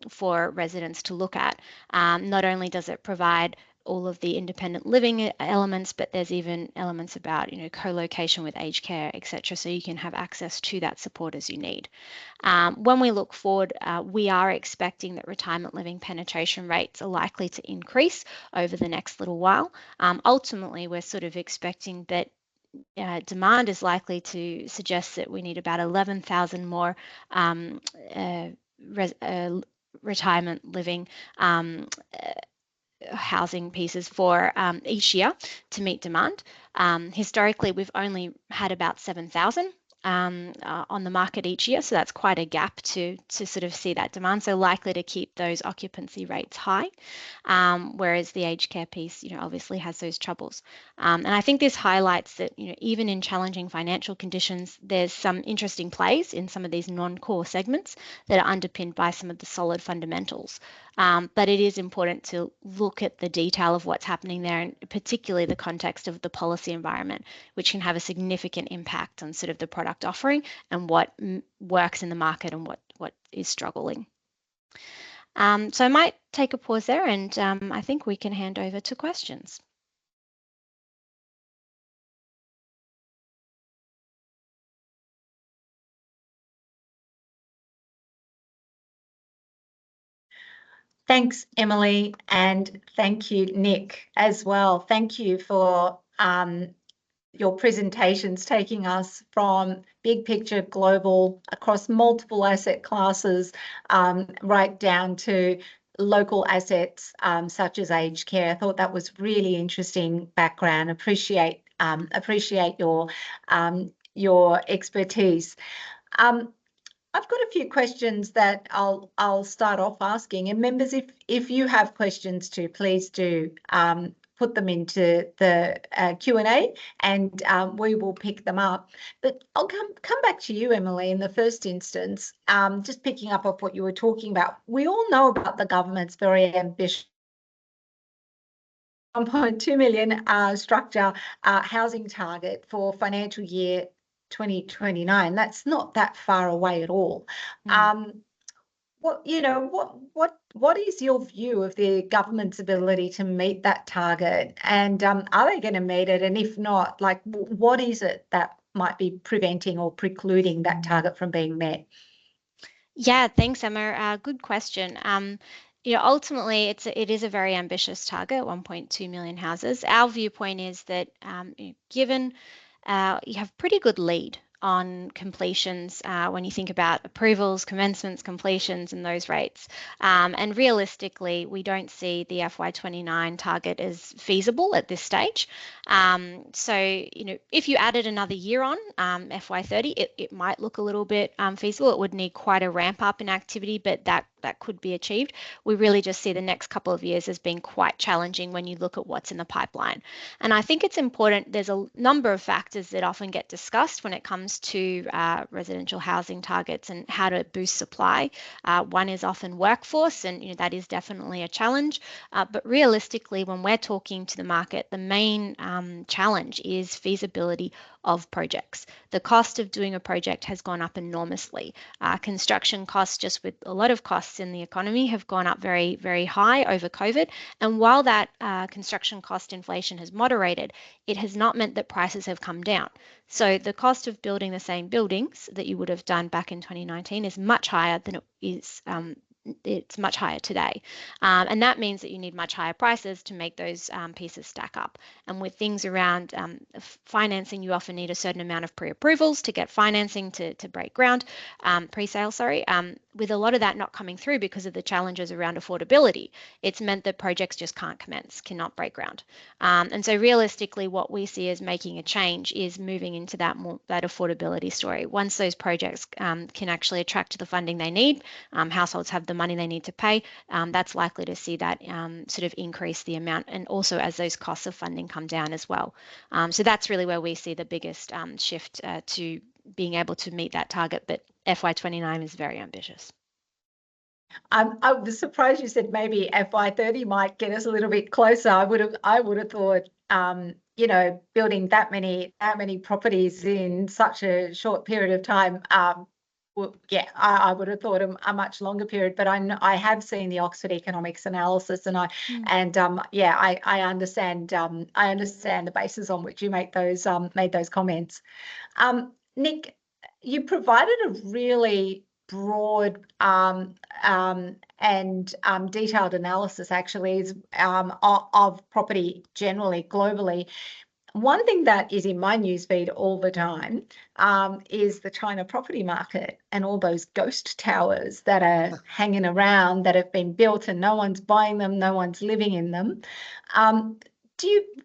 for residents to look at. Not only does it provide all of the independent living elements, but there's even elements about co-location with aged care, etc. So you can have access to that support as you need. When we look forward, we are expecting that retirement living penetration rates are likely to increase over the next little while. Ultimately, we're sort of expecting that demand is likely to suggest that we need about 11,000 more retirement living housing pieces for each year to meet demand. Historically, we've only had about 7,000 on the market each year, so that's quite a gap to sort of see that demand. So likely to keep those occupancy rates high, whereas the aged care piece, obviously has those troubles. And I think this highlights that, even in challenging financial conditions, there's some interesting plays in some of these non-core segments that are underpinned by some of the solid fundamentals. But it is important to look at the detail of what's happening there, and particularly the context of the policy environment, which can have a significant impact on sort of the product offering and what works in the market and what is struggling. So I might take a pause there, and I think we can hand over to questions. Thanks, Emily, and thank you, Nick, as well. Thank you for your presentations, taking us from big picture global across multiple asset classes, right down to local assets such as aged care. I thought that was really interesting background. Appreciate your expertise. I've got a few questions that I'll start off asking, and members, if you have questions too, please do put them into the Q&A, and we will pick them up. But I'll come back to you, Emily, in the first instance, just picking up off what you were talking about. We all know about the government's very ambitious 1.2 million structure housing target for financial year 2029. That's not that far away at all. What is your view of the government's ability to meet that target, and are they going to meet it? And if not, like, what is it that might be preventing or precluding that target from being met? Yeah, thanks, Emma. Good question. Ultimately, it is a very ambitious target, 1.2 million houses. Our viewpoint is that given you have pretty good lead on completions when you think about approvals, commencements, completions, and those rates. And realistically, we don't see the FY29 target as feasible at this stage. So, if you added another year on FY30, it might look a little bit feasible. It would need quite a ramp up in activity, but that could be achieved. We really just see the next couple of years as being quite challenging when you look at what's in the pipeline. And I think it's important, there's a number of factors that often get discussed when it comes to residential housing targets and how to boost supply. One is often workforce, and that is definitely a challenge. But realistically, when we're talking to the market, the main challenge is feasibility of projects. The cost of doing a project has gone up enormously. Construction costs, just with a lot of costs in the economy, have gone up very, very high over COVID. And while that construction cost inflation has moderated, it has not meant that prices have come down. So the cost of building the same buildings that you would have done back in 2019 is much higher than it is it's much higher today. And that means that you need much higher prices to make those pieces stack up. And with things around financing, you often need a certain amount of pre-approvals to get financing to break ground, pre-sale, sorry. With a lot of that not coming through because of the challenges around affordability, it's meant that projects just can't commence, cannot break ground. And so realistically, what we see as making a change is moving into that affordability story. Once those projects can actually attract the funding they need, households have the money they need to pay, that's likely to see that sort of increase the amount, and also as those costs of funding come down as well. So that's really where we see the biggest shift to being able to meet that target, but FY29 is very ambitious. I was surprised you said maybe FY30 might get us a little bit closer. I would have thought, building that many properties in such a short period of time. I would have thought a much longer period. But I have seen the Oxford Economics analysis, and I understand. I understand the basis on which you made those comments. Nick, you provided a really broad and detailed analysis, actually, of property generally globally. One thing that is in my newsfeed all the time is the China property market and all those ghost towers that are hanging around that have been built and no one's buying them, no one's living in them.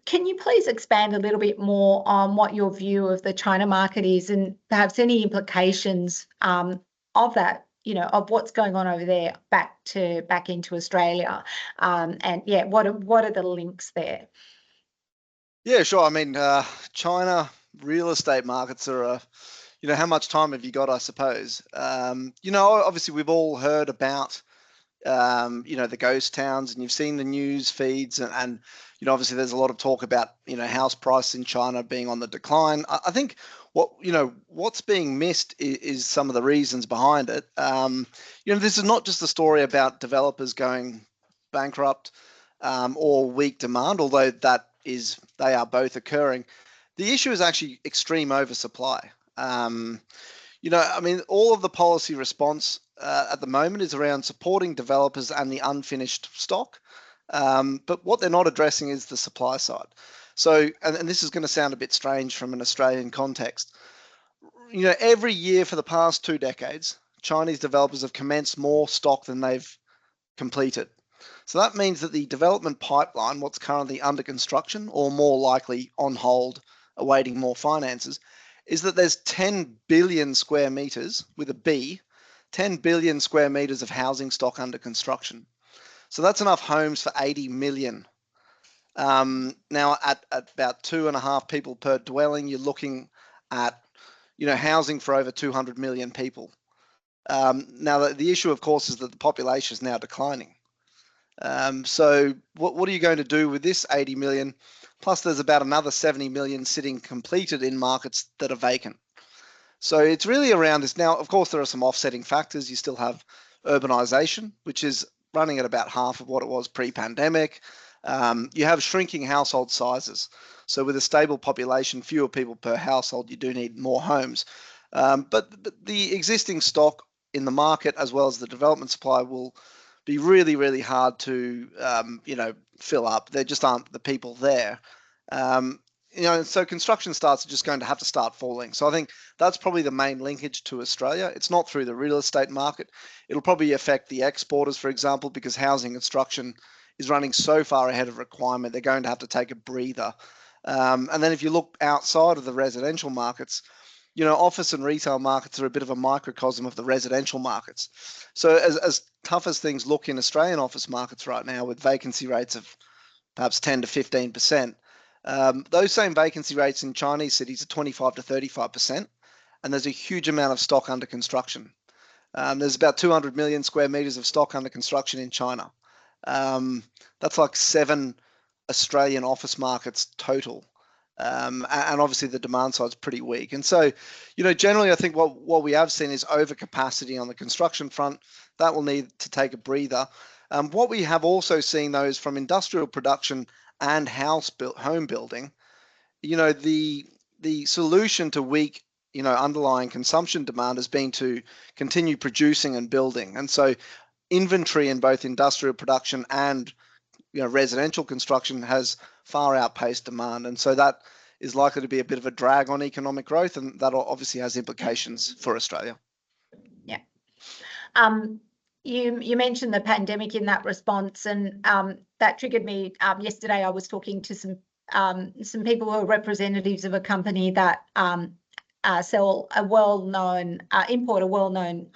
Can you please expand a little bit more on what your view of the China market is and perhaps any implications of that, of what's going on over there back into Australia? And yeah, what are the links there? Yeah, sure. I mean, China real estate markets are, how much time have you got, I suppose? Obviously we've all heard about, the ghost towns, and you've seen the news feeds, and obviously there's a lot of talk about, house prices in China being on the decline. I think what's being missed is some of the reasons behind it. This is not just a story about developers going bankrupt or weak demand, although they are both occurring. The issue is actually extreme oversupply. All of the policy response at the moment is around supporting developers and the unfinished stock. But what they're not addressing is the supply side. So, and this is going to sound a bit strange from an Australian context. Every year for the past 2 decades, Chinese developers have commenced more stock than they've completed. So that means that the development pipeline, what's currently under construction or more likely on hold, awaiting more finances, is that there's 10 billion square meters with a B, 10 billion square meters of housing stock under construction. So that's enough homes for 80 million. Now at about 2.5 people per dwelling, you're looking at, housing for over 200 million people. Now the issue, of course, is that the population is now declining. So what are you going to do with this 80 million? Plus there's about another 70 million sitting completed in markets that are vacant. So it's really around this. Now, of course, there are some offsetting factors. You still have urbanisation, which is running at about half of what it was pre-pandemic. You have shrinking household sizes. So with a stable population, fewer people per household, you do need more homes. But the existing stock in the market, as well as the development supply, will be really, really hard to, fill up. There just aren't the people there. So construction starts are just going to have to start falling. So I think that's probably the main linkage to Australia. It's not through the real estate market. It'll probably affect the exporters, for example, because housing construction is running so far ahead of requirement. They're going to have to take a breather. And then if you look outside of the residential markets, office and retail markets are a bit of a microcosm of the residential markets. So as tough as things look in Australian office markets right now, with vacancy rates of perhaps 10 to 15%, those same vacancy rates in Chinese cities are 25 to 35%, and there's a huge amount of stock under construction. There's about 200 million square meters of stock under construction in China. That's like 7 Australian office markets total. And obviously the demand side is pretty weak. And so, generally, I think what we have seen is overcapacity on the construction front. That will need to take a breather. What we have also seen, though, is from industrial production and home building, the solution to weak, underlying consumption demand has been to continue producing and building. And so inventory in both industrial production and residential construction has far outpaced demand, and so that is likely to be a bit of a drag on economic growth, and that obviously has implications for Australia. Yeah. You mentioned the pandemic in that response, and that triggered me. Yesterday, I was talking to some people who are representatives of a company that sell a well-known import a well-known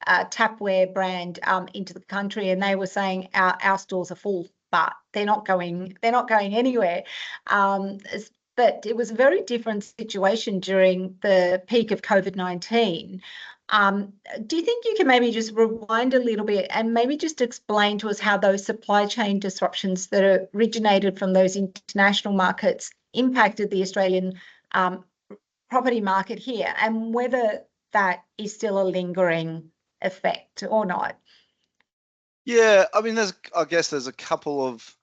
tapware brand into the country, and they were saying our stores are full, but they're not going anywhere. But it was a very different situation during the peak of COVID-19. Do you think you can maybe just rewind a little bit and maybe just explain to us how those supply chain disruptions that originated from those international markets impacted the Australian property market here, and whether that is still a lingering effect or not? Yeah, I mean, I guess there's a couple of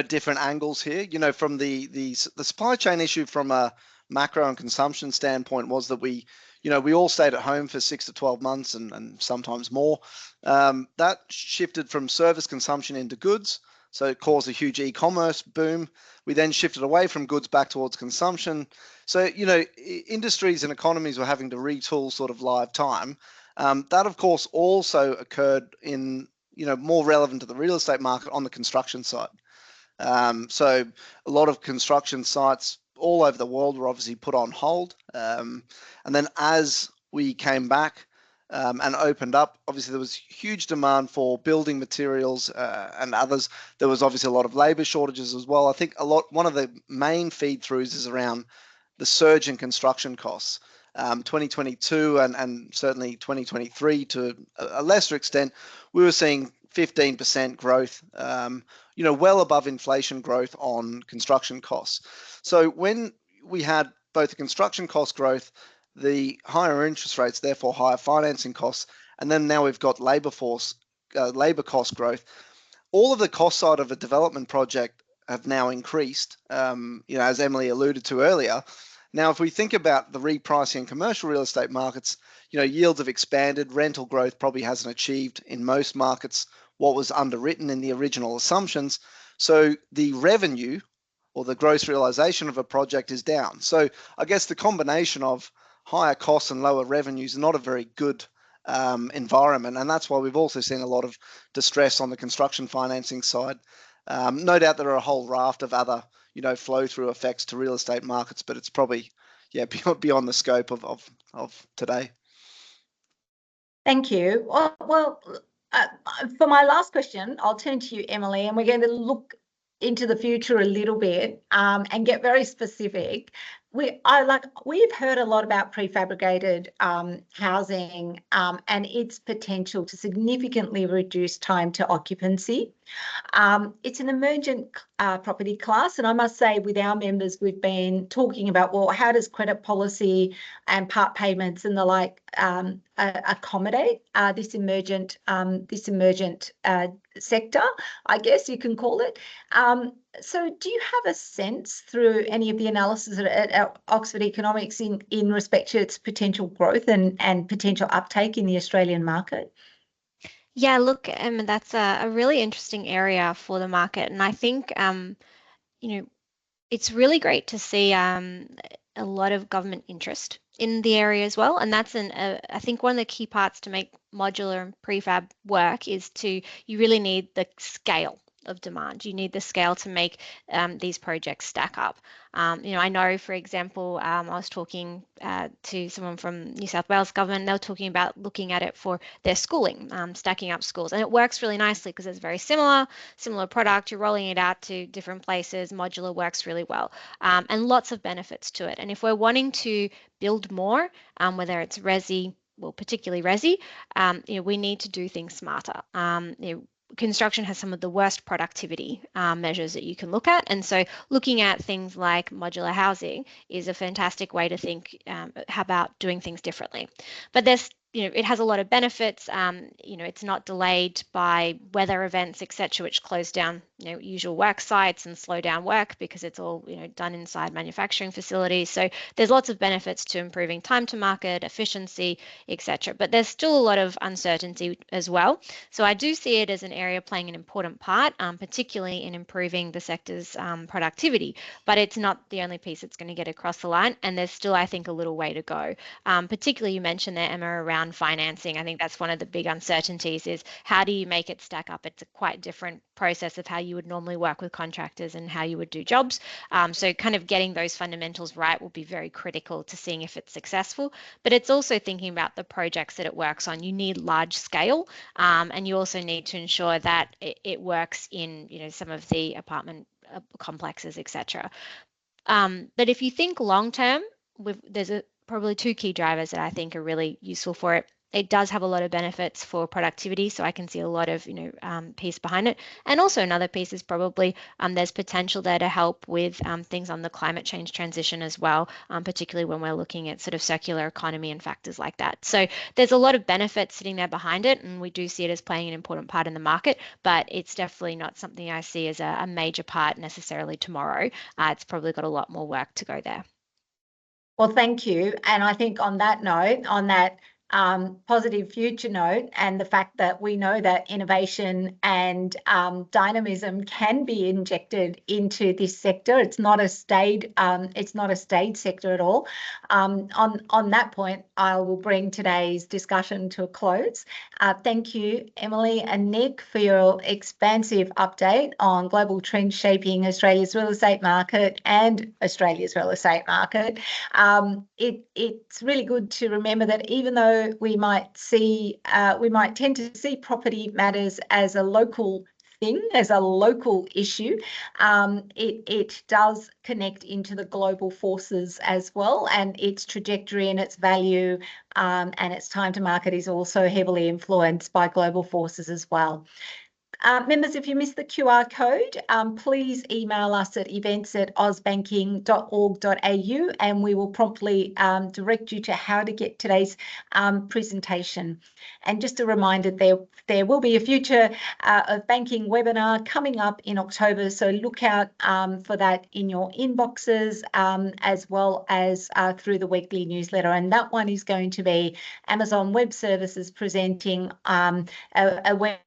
different angles here. From the supply chain issue from a macro and consumption standpoint was that we all stayed at home for 6 to 12 months and sometimes more. That shifted from service consumption into goods. So it caused a huge e-commerce boom. We then shifted away from goods back towards consumption. So, industries and economies were having to retool sort of live time. That, of course, also occurred in, more relevant to the real estate market on the construction side. So a lot of construction sites all over the world were obviously put on hold. And then as we came back and opened up, obviously there was huge demand for building materials and others. There was obviously a lot of labor shortages as well. I think one of the main feed throughs is around the surge in construction costs. 2022 and certainly 2023 to a lesser extent, we were seeing 15% growth, well above inflation growth on construction costs. So when we had both the construction cost growth, the higher interest rates, therefore higher financing costs, and then now we've got labor cost growth, all of the cost side of a development project have now increased, as Emily alluded to earlier. Now, if we think about the repricing in commercial real estate markets, yields have expanded, rental growth probably hasn't achieved in most markets what was underwritten in the original assumptions. So the revenue or the gross realization of a project is down. So I guess the combination of higher costs and lower revenues is not a very good environment. And that's why we've also seen a lot of distress on the construction financing side. No doubt there are a whole raft of other flow through effects to real estate markets, but it's probably beyond the scope of today. Thank you. Well, for my last question, I'll turn to you, Emily, and we're going to look into the future a little bit and get very specific. We've heard a lot about prefabricated housing and its potential to significantly reduce time to occupancy. It's an emergent property class, and I must say with our members, we've been talking about, well, how does credit policy and part payments and the like accommodate this emergent sector, I guess you can call it. So do you have a sense through any of the analysis at Oxford Economics in respect to its potential growth and potential uptake in the Australian market? Yeah, look, that's a really interesting area for the market. And I think, it's really great to see a lot of government interest in the area as well. And that's I think one of the key parts to make modular and prefab work is you really need the scale of demand. You need the scale to make these projects stack up. I know, for example, I was talking to someone from New South Wales government. They were talking about looking at it for their schooling, stacking up schools, and it works really nicely because it's very similar product. You're rolling it out to different places. Modular works really well, and lots of benefits to it. And if we're wanting to build more, whether it's resi, well, particularly resi, we need to do things smarter. Construction has some of the worst productivity measures that you can look at. And so looking at things like modular housing is a fantastic way to think about doing things differently. But it has a lot of benefits. It's not delayed by weather events, etc., which close down usual work sites and slow down work because it's all done inside manufacturing facilities. So there's lots of benefits to improving time to market, efficiency, etc. But there's still a lot of uncertainty as well. So I do see it as an area playing an important part, particularly in improving the sector's productivity. But it's not the only piece that's going to get across the line, and there's still, I think, a little way to go. Particularly, you mentioned there, Emma, around financing. I think that's one of the big uncertainties is how do you make it stack up? It's a quite different process of how you would normally work with contractors and how you would do jobs. So kind of getting those fundamentals right will be very critical to seeing if it's successful. But it's also thinking about the projects that it works on. You need large scale, and you also need to ensure that it works in some of the apartment complexes, etc. But if you think long term, there's probably two key drivers that I think are really useful for it. It does have a lot of benefits for productivity, so I can see a lot of piece behind it. And also another piece is probably there's potential there to help with things on the climate change transition as well, particularly when we're looking at sort of circular economy and factors like that. So there's a lot of benefits sitting there behind it, and we do see it as playing an important part in the market, but it's definitely not something I see as a major part necessarily tomorrow. It's probably got a lot more work to go there. Well, thank you. And I think on that note, on that positive future note, and the fact that we know that innovation and dynamism can be injected into this sector. It's not a staid sector at all. On that point, I will bring today's discussion to a close. Thank you, Emily and Nick, for your expansive update on global trends shaping Australia's real estate market and Australia's real estate market. It's really good to remember that even though we might tend to see property matters as a local thing, as a local issue, it does connect into the global forces as well, and its trajectory and its value and its time to market is also heavily influenced by global forces as well. Members, if you missed the QR code, please email us at events@ausbanking.org.au and we will promptly direct you to how to get today's presentation. And just a reminder, there will be a future of banking webinar coming up in October, so look out for that in your inboxes as well as through the weekly newsletter. And that one is going to be Amazon Web Services presenting a web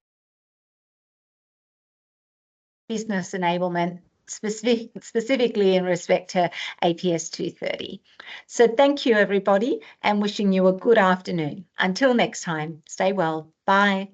business enablement specifically in respect to APS 230. So thank you, everybody, and wishing you a good afternoon. Until next time, stay well. Bye.